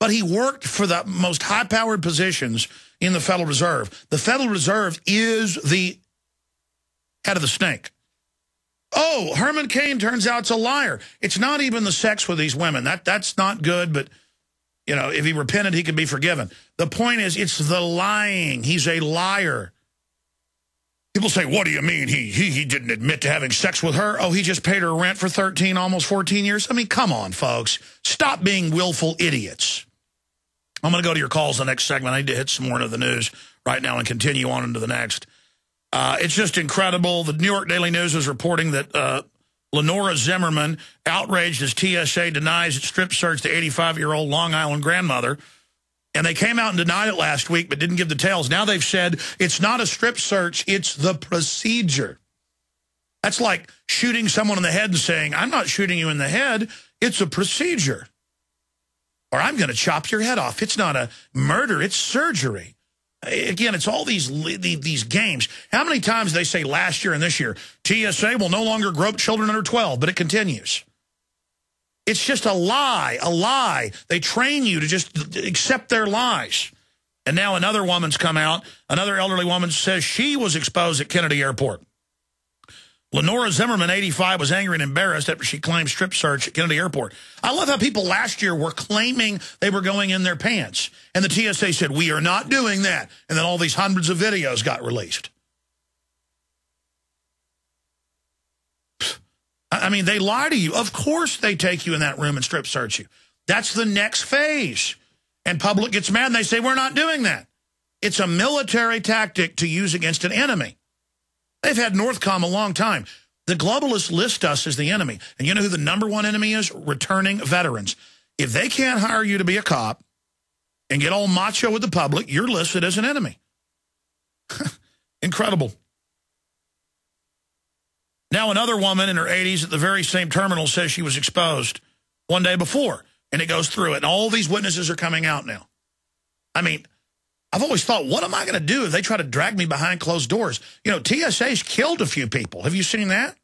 but he worked for the most high-powered positions in the Federal Reserve. The Federal Reserve is the head of the snake. Oh, Herman Cain turns out it's a liar. It's not even the sex with these women. That's not good, but, you know, if he repented, he could be forgiven. The point is, it's the lying. He's a liar. People say, what do you mean he didn't admit to having sex with her? Oh, he just paid her rent for 13, almost 14 years? I mean, come on, folks. Stop being willful idiots. I'm going to go to your calls in the next segment. I need to hit some more into the news right now and continue on into the next. It's just incredible. The New York Daily News is reporting that Lenora Zimmerman, outraged as TSA denies it strip searched the 85-year-old Long Island grandmother. And they came out and denied it last week, but didn't give the details. Now they've said it's not a strip search, it's the procedure. That's like shooting someone in the head and saying, I'm not shooting you in the head, it's a procedure. Or I'm going to chop your head off. It's not a murder, it's surgery. Again, it's all these games. How many times they say last year and this year, TSA will no longer grope children under 12, but it continues. It's just a lie, a lie. They train you to just accept their lies. And now another woman's come out. Another elderly woman says she was exposed at Kennedy Airport. Lenora Zimmerman, 85, was angry and embarrassed after she claimed strip search at Kennedy Airport. I love how people last year were claiming they were going in their pants. And the TSA said, we are not doing that. And then all these hundreds of videos got released. I mean, they lie to you. Of course they take you in that room and strip search you. That's the next phase. And public gets mad and they say, we're not doing that. It's a military tactic to use against an enemy. They've had Northcom a long time. The globalists list us as the enemy. And you know who the #1 enemy is? Returning veterans. If they can't hire you to be a cop and get all macho with the public, you're listed as an enemy. Incredible. Now another woman in her 80s at the very same terminal says she was exposed one day before, and it goes through it. And all these witnesses are coming out now. I mean, I've always thought, what am I going to do if they try to drag me behind closed doors? You know, TSA's killed a few people. Have you seen that?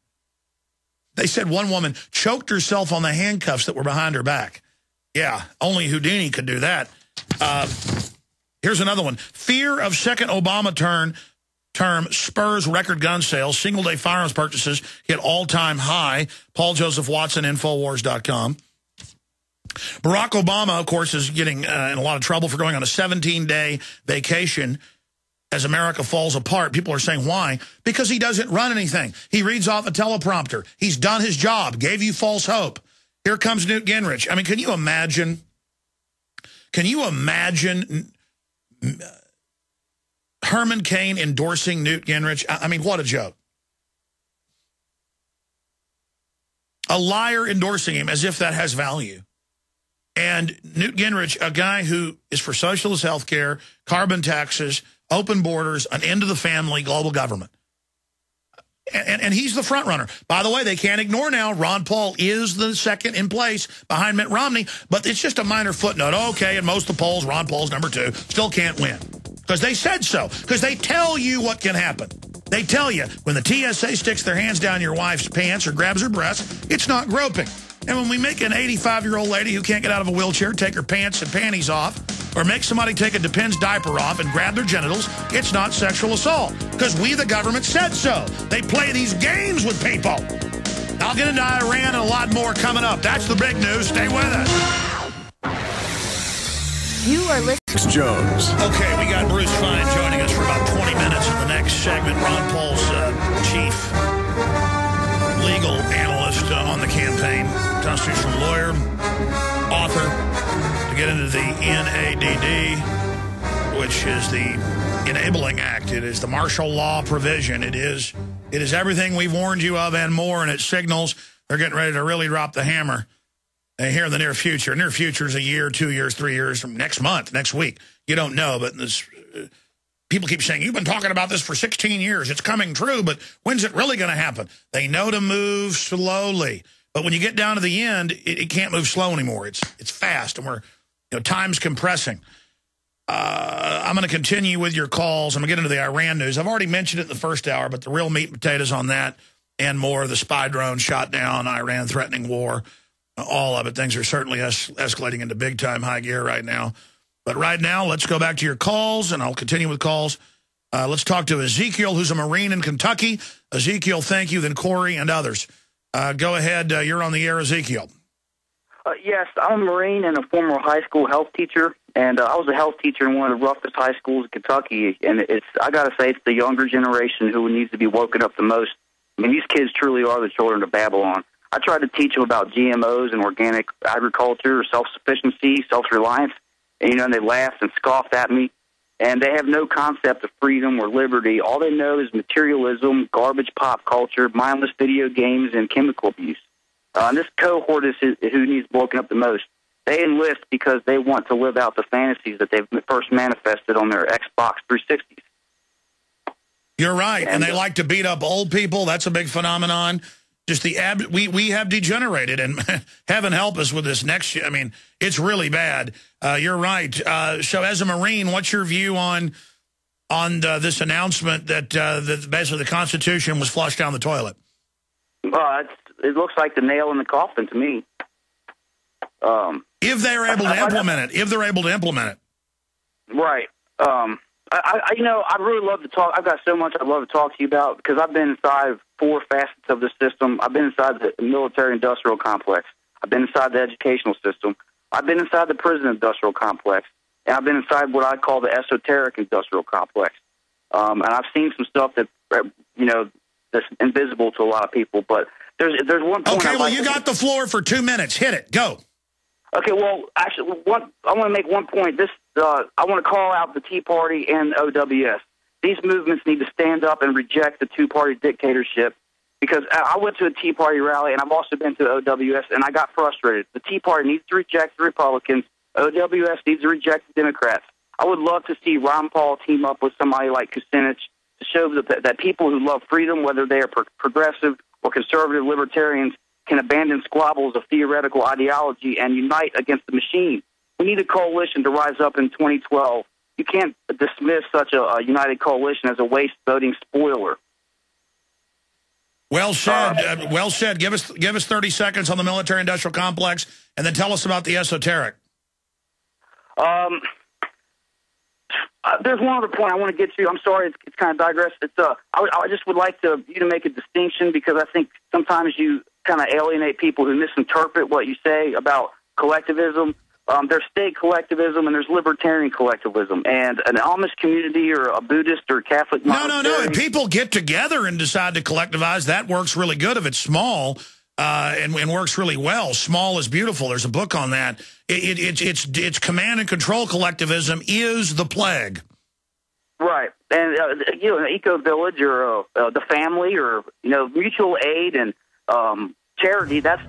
They said one woman choked herself on the handcuffs that were behind her back. Yeah, only Houdini could do that. Here's another one. Fear of second Obama term spurs record gun sales. Single-day firearms purchases hit all-time high. Paul Joseph Watson, Infowars.com. Barack Obama, of course, is getting in a lot of trouble for going on a 17-day vacation as America falls apart. People are saying, why? Because he doesn't run anything. He reads off a teleprompter. He's done his job, gave you false hope. Here comes Newt Gingrich. I mean, can you imagine? Can you imagine Herman Cain endorsing Newt Gingrich? I mean, what a joke. A liar endorsing him as if that has value. And Newt Gingrich, a guy who is for socialist health care, carbon taxes, open borders, an end to the family, global government. And he's the front runner. By the way, they can't ignore now, Ron Paul is the second in place behind Mitt Romney, but it's just a minor footnote. Okay, in most of the polls, Ron Paul's #2, still can't win. Because they said so. Because they tell you what can happen. They tell you when the TSA sticks their hands down your wife's pants or grabs her breast, it's not groping. And when we make an 85-year-old lady who can't get out of a wheelchair take her pants and panties off, or make somebody take a Depends diaper off and grab their genitals, it's not sexual assault. Because we, the government, said so. They play these games with people. I'll get into Iran and a lot more coming up. That's the big news. Stay with us. You are listening. Jones. Okay, we got Bruce Fein joining us for about 20 minutes in the next segment. Ron Paul's chief legal analyst on the campaign, constitutional lawyer, author, to get into the NADD, which is the Enabling Act. It is the martial law provision. It is everything we've warned you of and more, and it signals they're getting ready to really drop the hammer here in the near future. Near future is a year, 2 years, 3 years from next month, next week. You don't know, but this, people keep saying, you've been talking about this for 16 years. It's coming true, but when's it really going to happen? They know to move slowly. But when you get down to the end, it can't move slow anymore. It's fast, and time's compressing. I'm going to continue with your calls. I'm going to get into the Iran news. I've already mentioned it in the first hour, but the real meat and potatoes on that and more, the spy drone shot down, Iran threatening war. all of it. Things are certainly escalating into big-time high gear right now. But right now, let's go back to your calls, and I'll continue with calls. Let's talk to Ezekiel, who's a Marine in Kentucky. Ezekiel, thank you, then Corey and others. Go ahead. You're on the air, Ezekiel. Yes, I'm a Marine and a former high school health teacher, and I was a health teacher in one of the roughest high schools in Kentucky, and I got to say, it's the younger generation who needs to be woken up the most. I mean, these kids truly are the children of Babylon. I tried to teach them about GMOs and organic agriculture, self-sufficiency, self-reliance, and they laughed and scoffed at me, and they have no concept of freedom or liberty. All they know is materialism, garbage pop culture, mindless video games, and chemical abuse. And this cohort is who needs woken up the most. They enlist because they want to live out the fantasies that they've first manifested on their Xbox 360s. You're right, and they like to beat up old people. That's a big phenomenon. Just we have degenerated, and heaven help us with this next year. I mean, it's really bad. You're right. So as a Marine, what's your view on this announcement that basically the Constitution was flushed down the toilet? It looks like the nail in the coffin to me. If they're able to implement it. Right. I really love to talk. I've got so much I'd love to talk to you about because I've been inside 4 facets of the system. I've been inside the military-industrial complex. I've been inside the educational system. I've been inside the prison-industrial complex. And I've been inside what I call the esoteric industrial complex. And I've seen some stuff that, that's invisible to a lot of people. But there's one point. Okay, well, you got the floor for 2 minutes. Hit it. Go. Okay, well, actually, I want to make one point. I want to call out the Tea Party and OWS. These movements need to stand up and reject the two-party dictatorship because I went to a Tea Party rally, and I've also been to OWS, and I got frustrated. The Tea Party needs to reject the Republicans. OWS needs to reject the Democrats. I would love to see Ron Paul team up with somebody like Kucinich to show that people who love freedom, whether they are progressive or conservative libertarians, can abandon squabbles of theoretical ideology and unite against the machine. We need a coalition to rise up in 2012. You can't dismiss such a united coalition as a waste voting spoiler. Well said. Well said. Give us 30 seconds on the military-industrial complex, and then tell us about the esoteric. There's one other point I want to get to. I'm sorry, it's kind of digressed. I just would like you to make a distinction because I think sometimes you kind of alienate people who misinterpret what you say about collectivism. There's state collectivism and there's libertarian collectivism. And an Amish community or a Buddhist or Catholic monastery. No. If people get together and decide to collectivize, that works really good if it's small and works really well. Small is beautiful. There's a book on that. It's command and control collectivism is the plague. Right. And, an eco-village or the family or, mutual aid and charity, that's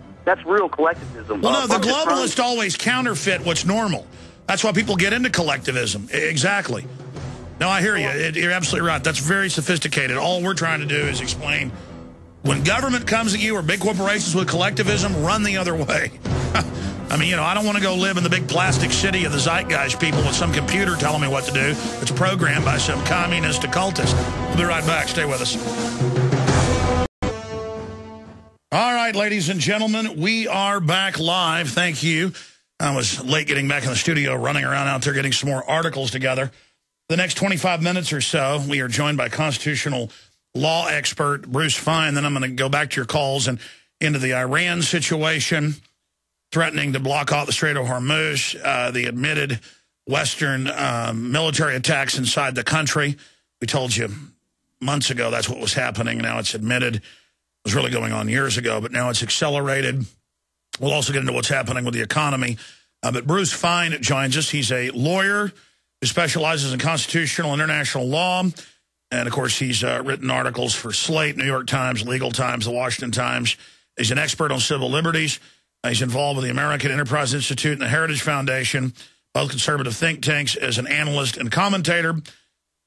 real collectivism. Well, no, the globalists always counterfeit what's normal. That's why people get into collectivism. Exactly. No, I hear you. You're absolutely right. That's very sophisticated. All we're trying to do is explain when government comes at you or big corporations with collectivism, run the other way. I mean, I don't want to go live in the big plastic city of the zeitgeist people with some computer telling me what to do. It's programmed by some communist occultist. We'll be right back. Stay with us. All right, ladies and gentlemen, we are back live. Thank you. I was late getting back in the studio, running around out there getting some more articles together. The next 25 minutes or so, we are joined by constitutional law expert Bruce Fein. Then I'm going to go back to your calls and into the Iran situation, threatening to block off the Strait of Hormuz, the admitted Western military attacks inside the country. We told you months ago that's what was happening. Now it's admitted. It was really going on years ago, but now it's accelerated. We'll also get into what's happening with the economy. But Bruce Fein joins us. He's a lawyer who specializes in constitutional international law. And, of course, he's written articles for Slate, New York Times, Legal Times, The Washington Times. He's an expert on civil liberties. He's involved with the American Enterprise Institute and the Heritage Foundation, both conservative think tanks, as an analyst and commentator.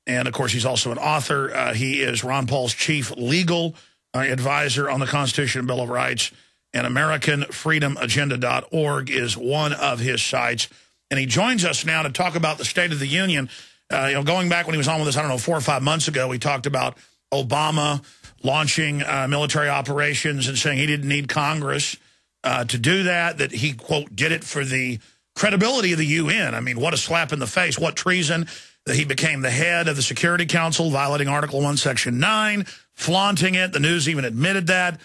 And, of course, he's also an author. He is Ron Paul's chief legal advisor on the Constitution and Bill of Rights, and AmericanFreedomAgenda.org is one of his sites. And he joins us now to talk about the State of the Union. Going back when he was on with us, 4 or 5 months ago, we talked about Obama launching military operations and saying he didn't need Congress to do that he, quote, did it for the credibility of the UN. I mean, what a slap in the face. What treason. That he became the head of the Security Council, violating Article 1, Section 9, flaunting it. The news even admitted that.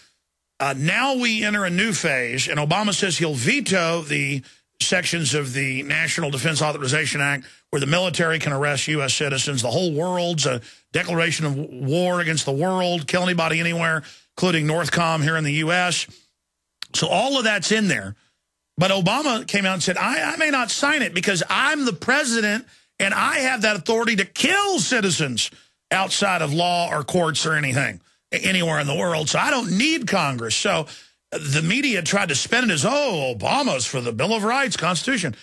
Now we enter a new phase, and Obama says he'll veto the sections of the National Defense Authorization Act where the military can arrest U.S. citizens. The whole world's a declaration of war against the world, kill anybody anywhere, including Northcom here in the U.S. So all of that's in there. But Obama came out and said, I may not sign it because I'm the president and I have that authority to kill citizens outside of law or courts or anything, anywhere in the world. So I don't need Congress. So the media tried to spin it as, oh, Obama's for the Bill of Rights, Constitution.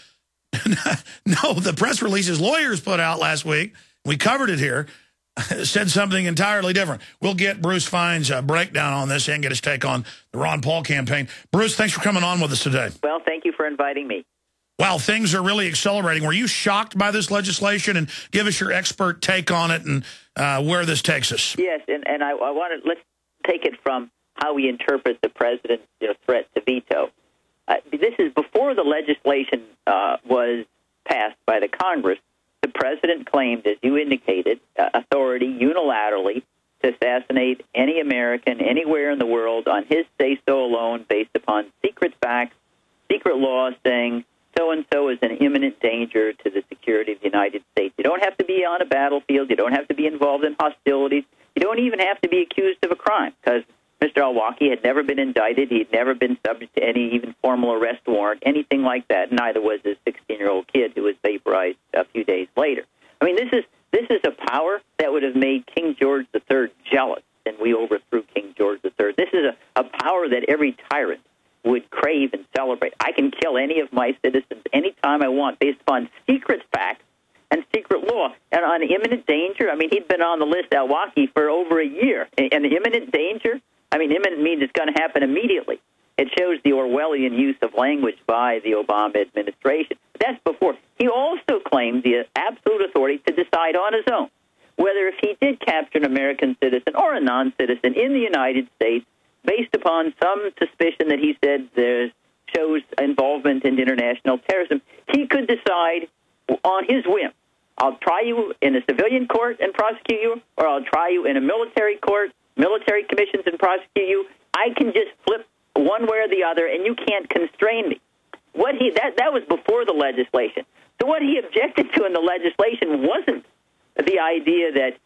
No, the press release his lawyers put out last week, we covered it here, said something entirely different. We'll get Bruce Fein's breakdown on this and get his take on the Ron Paul campaign. Bruce, thanks for coming on with us today. Well, thank you for inviting me. Wow, things are really accelerating. Were you shocked by this legislation? And give us your expert take on it and where this takes us. Yes, and I want to, let's take it from how we interpret the president's threat to veto. This is before the legislation was passed by the Congress. The president claimed, as you indicated, authority unilaterally to assassinate any American anywhere in the world on his say-so alone based upon secret facts, secret laws saying so-and-so is an imminent danger to the security of the United States. You don't have to be on a battlefield. You don't have to be involved in hostilities. You don't even have to be accused of a crime because Mr. Al-Awlaki had never been indicted. He'd never been subject to any even formal arrest warrant, anything like that. Neither was his 16-year-old kid who was vaporized a few days later. I mean, this is a power that would have made King George III jealous, and we overthrew King George III. This is a power that every tyrant would crave and celebrate. I can kill any of my citizens anytime I want based upon secret facts and secret law. And on imminent danger, I mean, he'd been on the list, Al-Awlaki, for over a year. And imminent danger, I mean, imminent means it's going to happen immediately. It shows the Orwellian use of language by the Obama administration. But that's before. He also claimed the absolute authority to decide on his own whether if he did capture an American citizen or a non-citizen in the United States based upon some suspicion that he said shows involvement in international terrorism, he could decide on his whim. I'll try you in a civilian court and prosecute you, or I'll try you in a military court, military commissions and prosecute you. I can just flip one way or the other, and you can't constrain me. That was before the legislation. So what he objected to in the legislation wasn't the idea that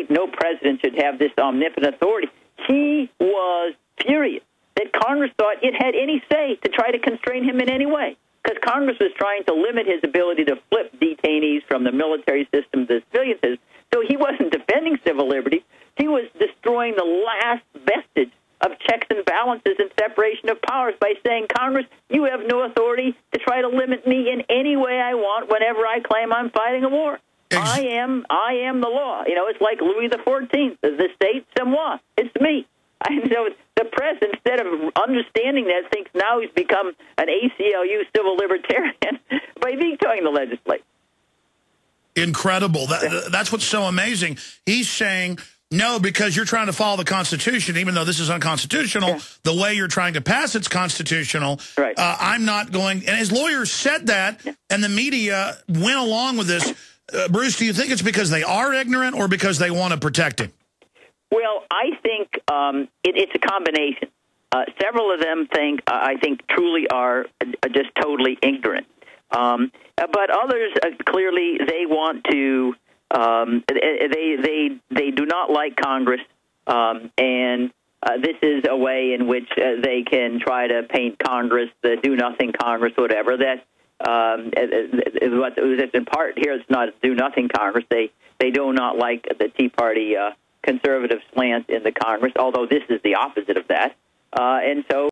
no president should have this omnipotent authority. He was furious that Congress thought it had any say to try to constrain him in any way, because Congress was trying to limit his ability to flip detainees from the military system to the civilian system. So he wasn't defending civil liberties. He was destroying the last vestige of checks and balances and separation of powers by saying, Congress, you have no authority to try to limit me in any way I want whenever I claim I'm fighting a war. I am the law. It's like Louis XIV, the state, c'est moi. It's me. So the press, instead of understanding that, thinks now he's become an ACLU civil libertarian by vetoing the legislation. Incredible. That's what's so amazing. He's saying, no, because you're trying to follow the Constitution, even though this is unconstitutional, yeah. The way you're trying to pass it's constitutional. Right. I'm not going. And his lawyers said that, yeah. And the media went along with this. Bruce, do you think it's because they are ignorant or because they want to protect him? Well, I think it's a combination. Several of them I think, truly are just totally ignorant. But others, clearly, they want to, they do not like Congress, and this is a way in which they can try to paint Congress, the do-nothing Congress, whatever, that in part here it's not do-nothing Congress. They do not like the Tea Party conservative slant in the Congress, although this is the opposite of that. And so